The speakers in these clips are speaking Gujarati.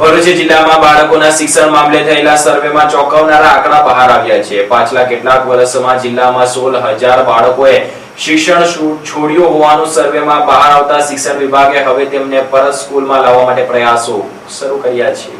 ભરૂચ જિલ્લામાં બાળકોના શિક્ષણ મામલે થયેલા સર્વેમાં ચોંકાવનારા આંકડા બહાર આવ્યા છે. પાછલા કેટલાક વર્ષોમાં જિલ્લામાં 16,000 બાળકોએ શિક્ષણ છોડ્યું હોવાનું સર્વેમાં બહાર આવતા શિક્ષણ વિભાગે હવે તેમને પરત સ્કૂલમાં લાવવા માટે પ્રયાસો શરૂ કર્યા છે.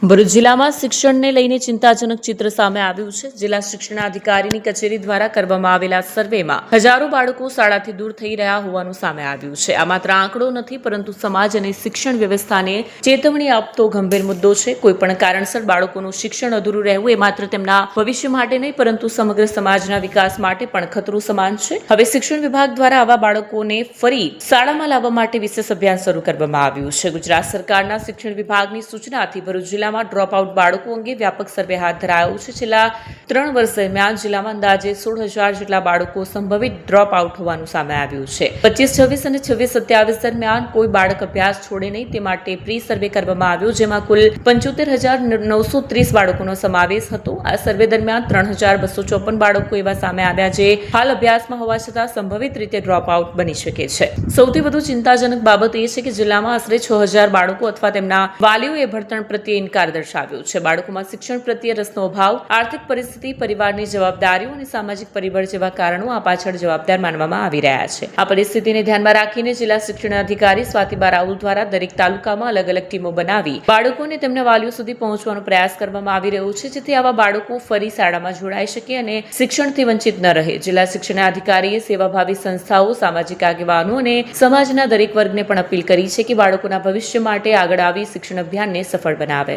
ભરૂચ જિલ્લામાં શિક્ષણને લઈને ચિંતાજનક ચિત્ર સામે આવ્યું છે. જિલ્લા શિક્ષણાધિકારીની કચેરી દ્વારા કરવામાં આવેલા સર્વેમાં હજારો બાળકો શાળાથી દૂર થઈ રહ્યા હોવાનું સામે આવ્યું છે. આ માત્ર આંકડો નથી, પરંતુ સમાજ અને શિક્ષણ વ્યવસ્થાને ચેતવણી આપતો ગંભીર મુદ્દો છે. કોઈપણ કારણસર બાળકોનું શિક્ષણ અધૂરું રહેવું એ માત્ર તેમના ભવિષ્ય માટે નહીં, પરંતુ સમગ્ર સમાજના વિકાસ માટે પણ ખતરો સમાન છે. હવે શિક્ષણ વિભાગ દ્વારા આવા બાળકોને ફરી શાળામાં લાવવા માટે વિશેષ અભિયાન શરૂ કરવામાં આવ્યું છે. ગુજરાત સરકારના શિક્ષણ વિભાગની સૂચનાથી ભરૂચ જિલ્લા ડ્રોપ આઉટ બાળકો અંગે વ્યાપક સર્વે હાથ ધરાયો છે. છેલ્લા 3 વર્ષ દરમિયાન જિલ્લામાં અંદાજે 16,000 જેટલા બાળકો સંભવિત ડ્રોપ આઉટ હોવાનું સામે આવ્યું છે. 25-26 અને 26-27 દરમિયાન કોઈ બાળક અભ્યાસ છોડે નહીં તે માટે પ્રી સર્વે કરવામાં આવ્યો, જેમાં કુલ 75,930 બાળકોનો સમાવેશ હતો. આ સર્વે દરમિયાન 3,254 બાળકો એવા સામે આવ્યા જે હાલ અભ્યાસમાં હોવા છતાં સંભવિત રીતે ડ્રોપ આઉટ બની શકે છે. સૌથી વધુ ચિંતાજનક બાબત એ છે કે જિલ્લામાં આશરે 6,000 બાળકો અથવા તેમના વાલીઓએ ભણતર પ્રત્યે ઇનકાર દર્શાવ્યો છે. બાળકોમાં શિક્ષણ પ્રત્યે રસનો અભાવ, આર્થિક પરિસ્થિતિ, પરિવારની જવાબદારીઓ અને સામાજિક પરિબળ જેવા કારણો આ પાછળ જવાબદાર માનવામાં આવી રહ્યા છે. આ પરિસ્થિતિને ધ્યાનમાં રાખીને જિલ્લા શિક્ષણાધિકારી સ્વાતિબા રાહુલ દ્વારા દરેક તાલુકામાં અલગ અલગ ટીમો બનાવી બાળકોને તેમના વાલીઓ સુધી પહોંચવાનો પ્રયાસ કરવામાં આવી રહ્યો છે, જેથી આવા બાળકો ફરી શાળામાં જોડાઈ શકે અને શિક્ષણથી વંચિત ન રહે. જિલ્લા શિક્ષણાધિકારીએ સેવાભાવી સંસ્થાઓ, સામાજિક આગેવાનો અને સમાજના દરેક વર્ગને પણ અપીલ કરી છે કે બાળકોના ભવિષ્ય માટે આગળ આવી શિક્ષણ અભિયાનને સફળ બનાવે.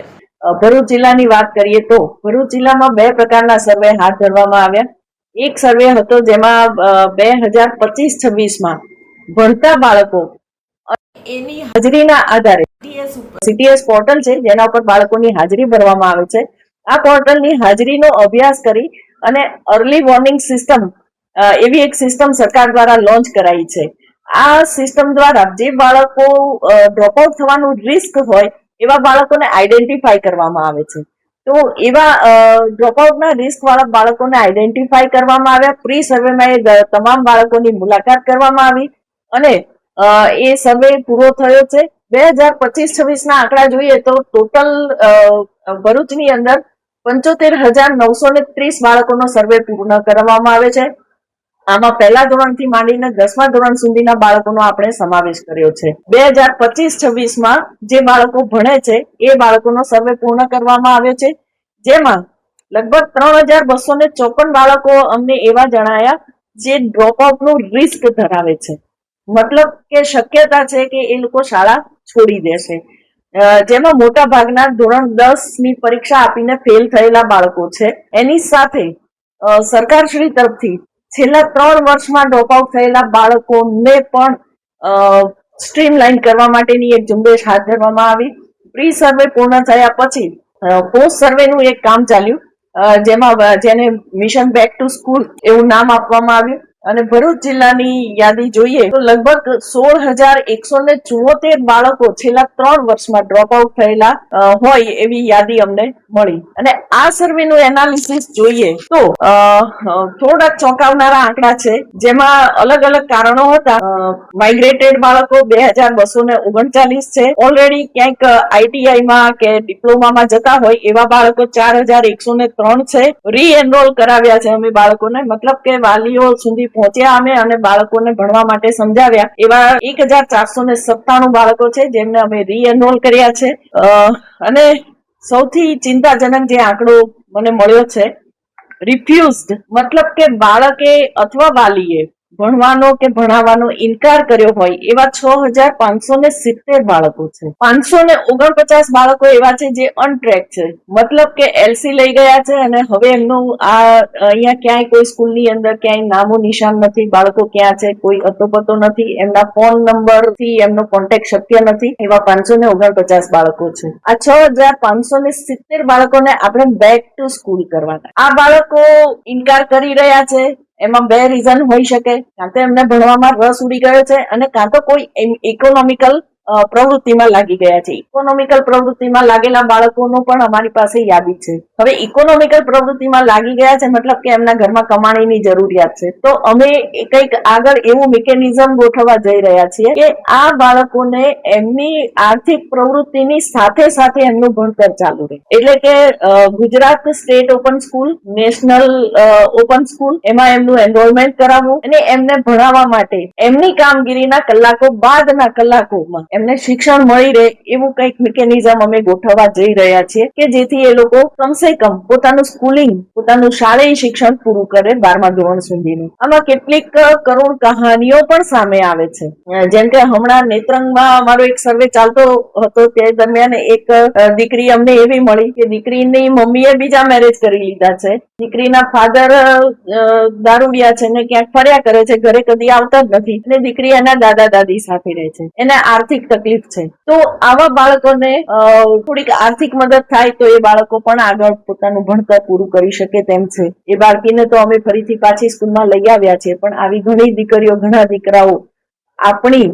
ભરૂચ જિલ્લાની વાત કરીએ તો ભરૂચ જિલ્લામાં 2 પ્રકારના સર્વે હાથ ધરવામાં આવ્યા. એક સર્વે હતો જેમાં 2025-26માં ભણતા બાળકો એની હાજરીના આધારે CTS પોર્ટલ છે જેના ઉપર બાળકોની હાજરી ભરવામાં આવે છે. આ પોર્ટલની હાજરીનો અભ્યાસ કરી અને અર્લી વોર્નિંગ સિસ્ટમ એવી એક સિસ્ટમ સરકાર દ્વારા લોન્ચ કરાઈ છે. આ સિસ્ટમ દ્વારા જે બાળકો ડ્રોપઆઉટ થવાનું રિસ્ક હોય એવા બાળકોને આઈડેન્ટિફાઈ કરવામાં આવે છે. તો એવા ડ્રોપઆઉટના રિસ્ક વાળા બાળકોને આઈડેન્ટિફાઈ કરવામાં આવ્યા. પ્રી સર્વેમાં એ તમામ બાળકોની મુલાકાત કરવામાં આવી અને એ સર્વે પૂરો થયો છે. 2025-26ના આંકડા જોઈએ તો ટોટલ ભરૂચની અંદર 75,930 બાળકોનો સર્વે પૂર્ણ કરવામાં આવે છે. આમાં પહેલા ધોરણથી માંડીને 10મા ધોરણ સુધીના બાળકોનો આપણે સમાવેશ કર્યો છે. 2025-26માં જે બાળકો ભણે છે એ બાળકોનો સર્વે પૂર્ણ કરવામાં આવ્યો છે, જેમાં લગભગ 3,254 બાળકો અમને એવા જણાયા જે ડ્રોપઆઉટનું રિસ્ક ધરાવે છે. મતલબ કે શક્યતા છે કે એ લોકો શાળા છોડી દેશે, જેમાં મોટા ભાગના ધોરણ 10ની પરીક્ષા આપીને ફેલ થયેલા બાળકો છે. એની સાથે સરકારશ્રી તરફથી છેલ્લા 3 વર્ષમાં ડ્રોપઆઉટ થયેલા બાળકોને પણ સ્ટ્રીમલાઇન કરવા માટેની એક ઝુંબેશ હાથ ધરવામાં આવી. પ્રી સર્વે પૂર્ણ થયા પછી પોસ્ટ સર્વેનું એક કામ ચાલ્યું, જેને મિશન બેક ટુ સ્કૂલ એવું નામ આપવામાં આવ્યું. અને ભરૂચ જિલ્લાની યાદી જોઈએ તો લગભગ 16,174 બાળકો છેલ્લા 3 વર્ષમાં ડ્રોપઆઉટ થયેલા હોય એવી યાદી અમને મળી. અને આ સર્વેનું એનાલિસિસ જોઈએ તો થોડાક ચોંકાવનારા આંકડા છે, જેમાં અલગ અલગ કારણો હતા. માઇગ્રેટેડ બાળકો 2,239 છે. ઓલરેડી ક્યાંક ITIમાં કે ડિપ્લોમામાં જતા હોય એવા બાળકો 4,103 છે. રીએનરોલ કરાવ્યા છે અમે બાળકોને, મતલબ કે વાલીઓ સુધી પહોંચ્યા અમે અને બાળકોને ભણવા માટે સમજાવ્યા એવા 1,497 બાળકો છે જેમને અમે રીએનરોલ કર્યા છે. અને સૌથી ચિંતાજનક જે આંકડો મને મળ્યો છે, રિફ્યુઝડ, મતલબ કે બાળકે અથવા વાલીએ ભણવાનો કે ભણાવવાનો ઇનકાર કર્યો હોય એવા 6,570 બાળકો છે. 549 બાળકો એવા છે જે અનટ્રેક છે, મતલબ કે LC લઈ ગયા છે અને હવે એમનું અહીંયા ક્યાંય કોઈ સ્કૂલની અંદર ક્યાંય નામો નિશાન નથી. બાળકો ક્યાં છે કોઈ અતોપતો નથી, એમના ફોન નંબરથી એમનો કોન્ટેક્ટ શક્ય નથી. એવા 549 બાળકો છે. આ 6,570 બાળકોને આપણે બેક ટુ સ્કૂલ કરવાના. આ બાળકો ઇનકાર કરી રહ્યા છે. એમાં 2 રીઝન હોઈ શકે. કાં તો એમને ભણવામાં રસ ઉડી ગયો છે અને કાં તો કોઈ ઇકોનોમિકલ પ્રવૃત્તિમાં લાગી ગયા છે. ઇકોનોમિકલ પ્રવૃત્તિમાં લાગેલા બાળકોનો પણ અમારી પાસે યાદી છે. હવે ઇકોનોમિકલ પ્રવૃત્તિમાં લાગી ગયા છે મતલબ કે એમના ઘરમાં કમાણીની જરૂરિયાત છે, તો અમે કંઈક આગળ એવું મિકેનિઝમ ગોઠવવા જઈ રહ્યા છીએ કે આ બાળકોને એમની આર્થિક પ્રવૃત્તિની સાથે સાથે એમનું ભણતર ચાલુ રહે. એટલે કે Gujarat state open school, national open school, એમાં એમનું એનરોલમેન્ટ કરાવવું અને એમને ભણાવવા માટે એમની કામગીરીના કલાકો બાદના કલાકોમાં એમને શિક્ષણ મળી રહે એવું કંઈક મિકેનિઝમ અમે ગોઠવવા જઈ રહ્યા છીએ કે જેથી એ લોકો કમસે કમ પોતાનું સ્કૂલિંગ, પોતાનું શાળાયી શિક્ષણ પૂરું કરે 12મા ધોરણ સુધીનું. આમાં કેટલીક કરુણ કહાનીઓ પણ સામે આવે છે. જેમ કે હમણાં નેત્રંગમાં અમારો એક સર્વે ચાલતો હતો તે દરમિયાન એક દીકરી અમને એવી મળી કે દીકરીની મમ્મીએ બીજા મેરેજ કરી લીધા છે, દીકરીના ફાધર દારૂડિયા છે ને ક્યાંક ફર્યા કરે છે, ઘરે કદી આવતા જ નથી અને દીકરી એના દાદા દાદી સાથે રહે છે, એને આર્થિક તકલીફ છે. તો આવા બાળકોને થોડીક આર્થિક મદદ થાય તો એ બાળકો પણ આગળ પોતાનું ભણતર પૂરું કરી શકે તેમ છે. એ બાળકીને તો અમે ફરીથી પાછી સ્કૂલમાં લઈ આવ્યા છે, પણ આવી ઘણી દીકરીઓ, ઘણા દીકરાઓ આપણી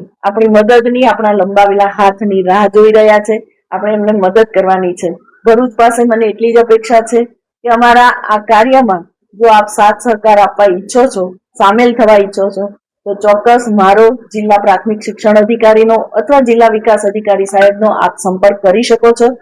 મદદની, આપણા લંબાવેલા હાથની રાહ જોઈ રહ્યા છે. આપણે એમને મદદ કરવાની છે. ભરૂચ પાસે મને એટલી જ અપેક્ષા છે કે અમારા આ કાર્યમાં જો આપ સાથ સહકાર આપવા ઈચ્છો છો, સામેલ થવા ઈચ્છો છો, તો ચોક્કસ મારો જિલ્લા પ્રાથમિક શિક્ષણ અધિકારીનો અથવા જિલ્લા વિકાસ અધિકારી સાહેબનો આપ સંપર્ક કરી શકો છો.